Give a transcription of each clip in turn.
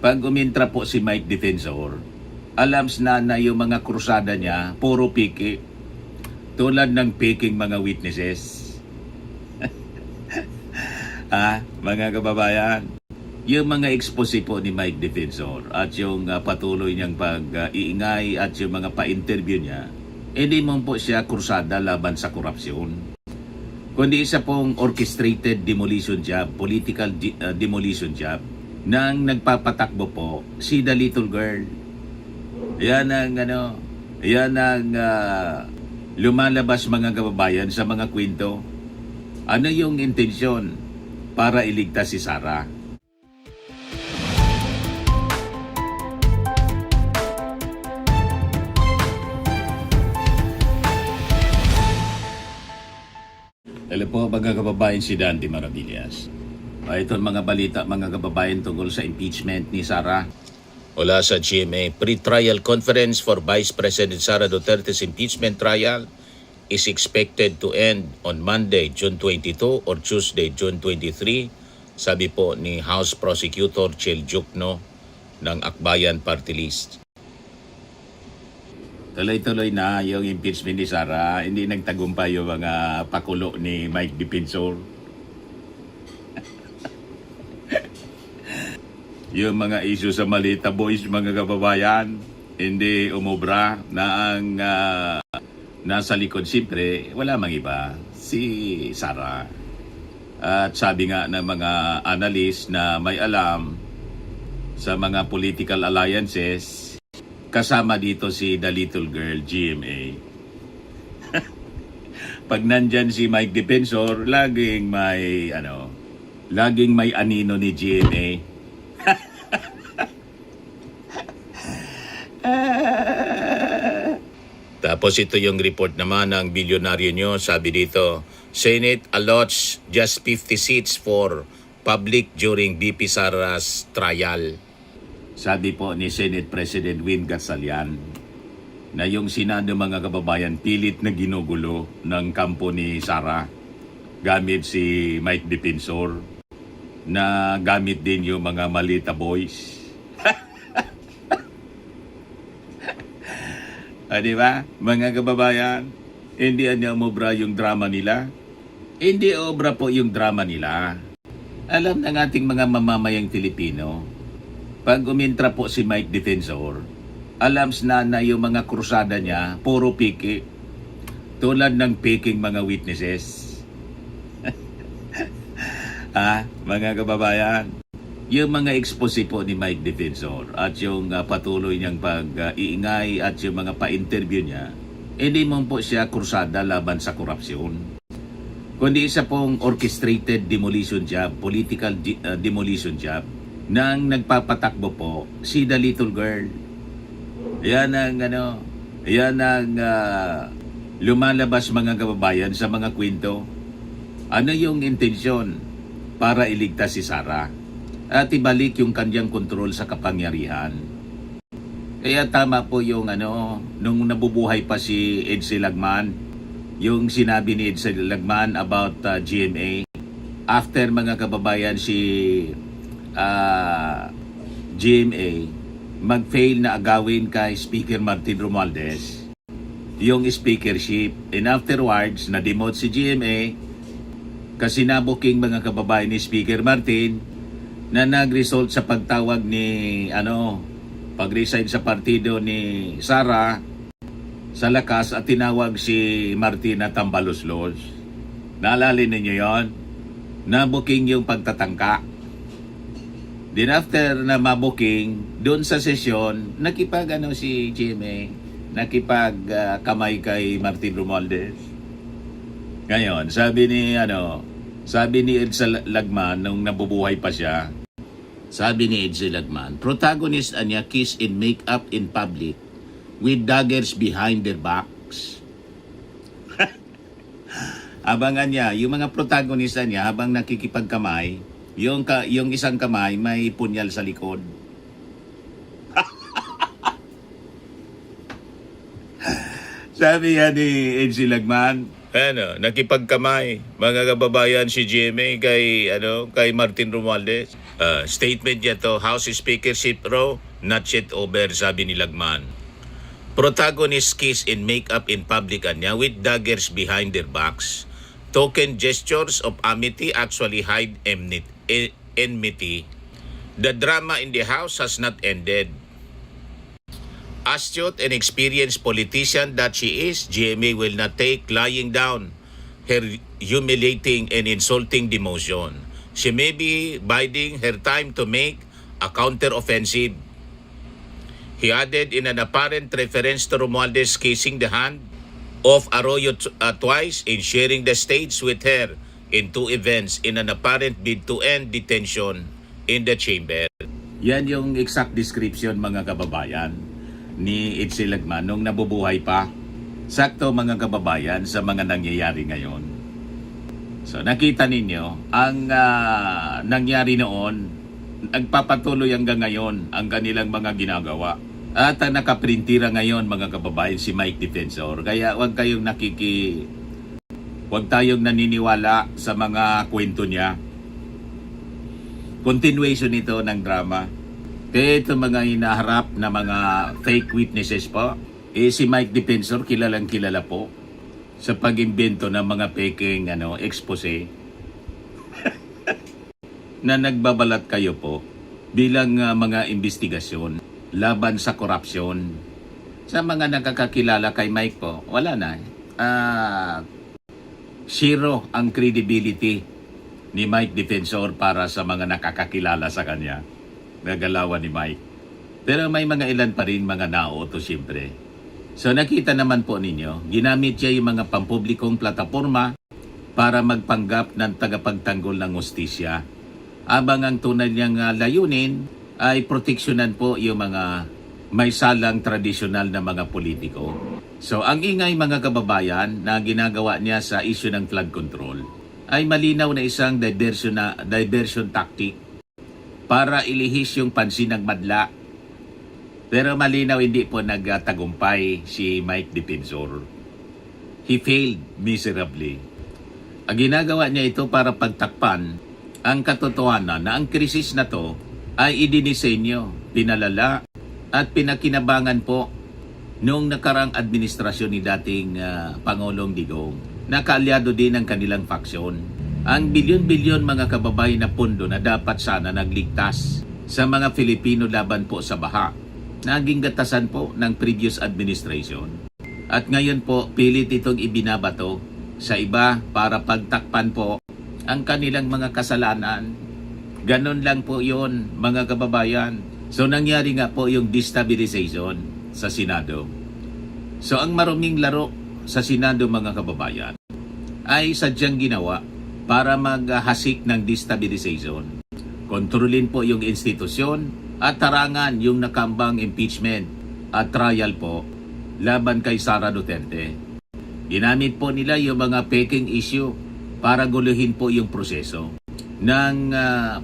Pag umintra po si Mike Defensor, alams na yung mga krusada niya, puro piki. Tulad ng piking mga witnesses. Mga kababayan, yung mga expose po ni Mike Defensor at yung patuloy niyang pag-iingay at yung mga pa-interview niya, hindi mo po siya krusada laban sa korupsyon. Kundi isa pong orchestrated demolition job, political demolition job, nang nagpapatakbo po si The Little Girl. Yan ang lumalabas mga kababayan sa mga kwento. Ano yung intensyon para iligtas si Sarah? Hello po mga kababayan, si Dante Maravillas. Ito ang mga balita mga kababayan tungkol sa impeachment ni Sarah. Mula sa GMA, pre-trial conference for Vice President Sara Duterte's impeachment trial is expected to end on Monday, June 22 or Tuesday, June 23, sabi po ni House Prosecutor Chel Jukno ng Akbayan Party List. Tuloy-tuloy na yung impeachment ni Sarah, hindi nagtagumpay yung mga pakulo ni Mike Defensor. Yung mga issue sa Malita Boys, mga kababayan, hindi umubra na ang nasa likod siyempre, wala mang iba, si Sarah. At sabi nga ng mga analyst na may alam sa mga political alliances, kasama dito si The Little Girl, GMA. Pag nandyan si Mike Defensor, laging may anino ni GMA. Tapos ito yung report naman ng Bilyonaryo Nyo, sabi dito, Senate allots just 50 seats for public during BP Sara's trial. Sabi po ni Senate President Win Gatchalian na yung Senado mga kababayan pilit na ginugulo ng kampo ni Sarah gamit si Mike Defensor na gamit din yung mga Malita Boys. Di ba? Mga kababayan, hindi umubra yung drama nila. Hindi obra po yung drama nila. Alam ng ating mga mamamayang Pilipino, pag umintra po si Mike Defensor, alams na yung mga krusada niya, puro piki. Tulad ng piking mga witnesses. Mga kababayan, yung mga expose po ni Mike Defensor at yung patuloy niyang pag-iingay at yung mga pa-interview niya, hindi mo po siya krusada laban sa korupsyon. Kundi isa pong orchestrated demolition job, political demolition job, nang nagpapatakbo po si The Little Girl. Yan ang lumalabas mga kababayan sa mga kwento. Ano yung intensyon para iligtas si Sarah at ibalik yung kanyang kontrol sa kapangyarihan? Kaya tama po yung nung nabubuhay pa si Edsel Lagman, yung sinabi ni Edsel Lagman about GMA. After mga kababayan si GMA mag-fail na agawin kay Speaker Martin Romualdez yung speakership, and afterwards na-demote si GMA kasi nabuking mga kababayan ni Speaker Martin na nag-result sa pagtawag ni pag-resign sa partido ni Sarah sa lakas at tinawag si Martin na tambaluslos. Naalala ninyo yon? Nabuking yung pagtatangka. Then after na mabuking, doon sa sesyon, nakipag si GMA, nakipag kamay kay Martin Romualdez. Ngayon, sabi ni Edsel Lagman nung nabubuhay pa siya, sabi ni Edsel Lagman, protagonist niya kiss and make up in public with daggers behind their backs. Abangan niya, yung mga protagonista niya habang nakikipagkamay, yung isang kamay may punyal sa likod. Sabi ni Edsel Lagman, Nakipagkamay mga kababayan si GMA kay Martin Romualdez. Statement niya to, House Speakership raw not yet over, sabi ni Lagman. Protagonist kiss in makeup in public anya with daggers behind their backs. Token gestures of amity actually hide enmity. The drama in the house has not ended. Astute and experienced politician that she is, GMA will not take lying down her humiliating and insulting demotion. She may be biding her time to make a counter-offensive. He added in an apparent reference to Romualdez kissing the hand of Arroyo twice in sharing the stage with her in two events in an apparent bid to end detention in the chamber. Yan yung exact description mga kababayan ni Itzy Lagman nung nabubuhay pa. Sakto mga kababayan sa mga nangyayari ngayon. So nakita ninyo ang nangyari noon, nagpapatuloy hanggang ngayon ang kanilang mga ginagawa. At ang nakaprintira ngayon mga kababayan si Mike Defensor. Kaya huwag tayong naniniwala sa mga kwento niya. Continuation ito ng drama. Kaya ito mga hinaharap na mga fake witnesses po. Si Mike Defensor kilalang kilala po sa pag-imbento ng mga peking expose na nagbabalat kayo po bilang mga investigasyon laban sa korupsyon. Sa mga nakakakilala kay Mike po, wala na. Zero ang credibility ni Mike Defensor para sa mga nakakakilala sa kanya. Nagalawan ni Mike. Pero may mga ilan pa rin mga naoto siyempre. So nakita naman po ninyo, ginamit siya yung mga pampublikong plataforma para magpanggap ng tagapagtanggol ng hustisya. Abang ang tunay niyang layunin ay proteksyonan po yung mga may salang tradisyonal na mga politiko. So ang ingay mga kababayan na ginagawa niya sa issue ng flood control ay malinaw na isang diversion tactic para ilihis yung pansin ng madla. Pero malinaw hindi po nagtagumpay si Mike Defensor. He failed miserably. Ang ginagawa niya ito para pagtakpan ang katotohanan na ang krisis na to ay idinisenyo, pinalala at pinakinabangan po noong nakarang administrasyon ni dating Pangulong Digong. Nakaalyado din ang kanilang faksyon. Ang bilyon-bilyon mga kababayan na pondo na dapat sana nagligtas sa mga Filipino laban po sa baha, naging gatasan po ng previous administration. At ngayon po, pilit itong ibinabato sa iba para pagtakpan po ang kanilang mga kasalanan. Ganon lang po yon mga kababayan. So nangyari nga po yung destabilization sa Senado. So ang maruming laro sa Senado mga kababayan ay sadyang ginawa para maghasik ng destabilization. Kontrolin po yung institusyon at tarangan yung nakambang impeachment at trial po laban kay Sara Duterte. Ginamit po nila yung mga peking issue para guluhin po yung proseso ng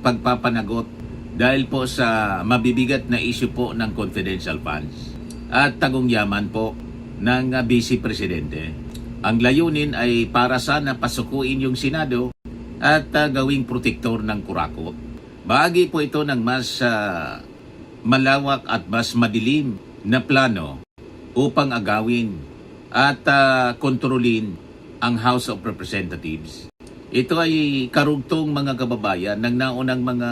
pagpapanagot dahil po sa mabibigat na issue po ng confidential funds at tagong yaman po ng Vice Presidente. Ang layunin ay para sana pasukuin yung Senado at gawing protektor ng kurakot. Bahagi po ito ng mas malawak at mas madilim na plano upang agawin at kontrolin ang House of Representatives. Ito ay karugtong mga kababayan ng naunang mga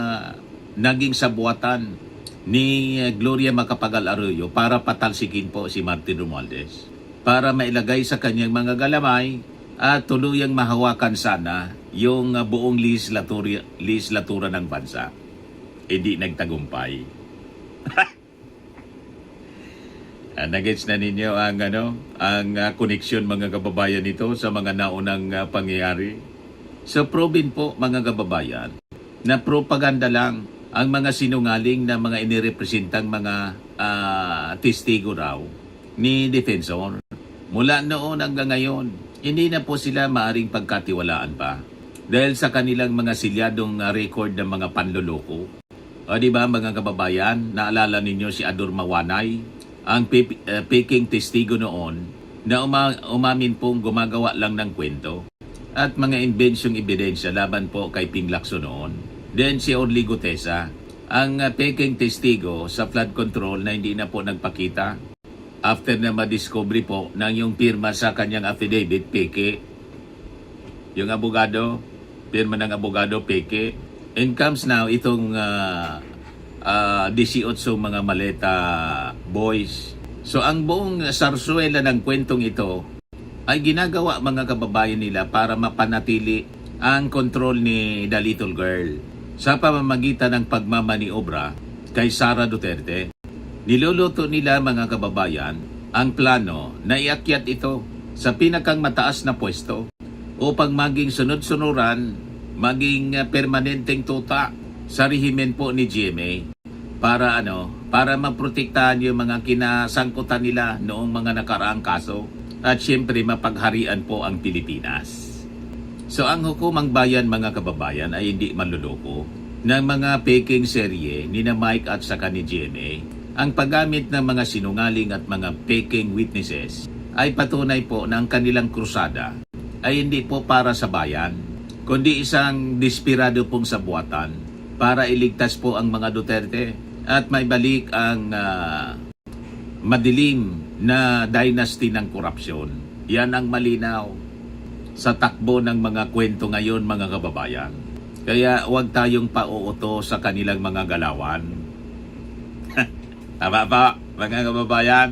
naging sabuatan ni Gloria Macapagal Arroyo para patalsikin po si Martin Romualdez. Para mailagay sa kanyang mga galamay at tuluyang mahawakan sana yung buong legislatura ng bansa. Hindi nagtagumpay. Nagets na ninyo ang koneksyon mga kababayan nito sa mga naunang pangyayari. So proven po mga kababayan na propaganda lang ang mga sinungaling na mga inirepresentang mga testigo raw ni Defensor. Mula noon hanggang ngayon, hindi na po sila maaring pagkatiwalaan pa dahil sa kanilang mga silyadong record ng mga panloloko. O di ba mga kababayan, naalala ninyo si Ador Mawanay, ang peking testigo noon na umamin pong gumagawa lang ng kwento at mga inbensyong ebidensya laban po kay Ping Lacson noon. Then si Orly Gutesa, ang peking testigo sa flood control na hindi na po nagpakita after na madiscovery po ng yung pirma sa kanyang affidavit, peke. Yung abogado, pirma ng abogado, peke. And comes now itong 18 mga maleta boys. So ang buong sarsuela ng kwentong ito ay ginagawa mga kababayan nila para mapanatili ang kontrol ni The Little Girl sa pamamagitan ng pagmamaniobra kay Sara Duterte. Niluluto nila mga kababayan ang plano na iakyat ito sa pinakang mataas na pwesto upang maging sunod-sunuran, maging permanenteng tuta sa rehimen po ni GMA para maprotektahan yung mga kinasangkutan nila noong mga nakaraang kaso at syempre mapagharian po ang Pilipinas. So ang hukumang bayan mga kababayan ay hindi manluloko ng mga peking serye ni na Mike at saka ni GMA. Ang paggamit ng mga sinungaling at mga peking witnesses ay patunay po na ang kanilang krusada ay hindi po para sa bayan, kundi isang desperado pong sabuatan para iligtas po ang mga Duterte at may balik ang madilim na dynasty ng korupsyon. Yan ang malinaw sa takbo ng mga kwento ngayon mga kababayan. Kaya huwag tayong pauuto sa kanilang mga galawan. Tama ba mga kababayan?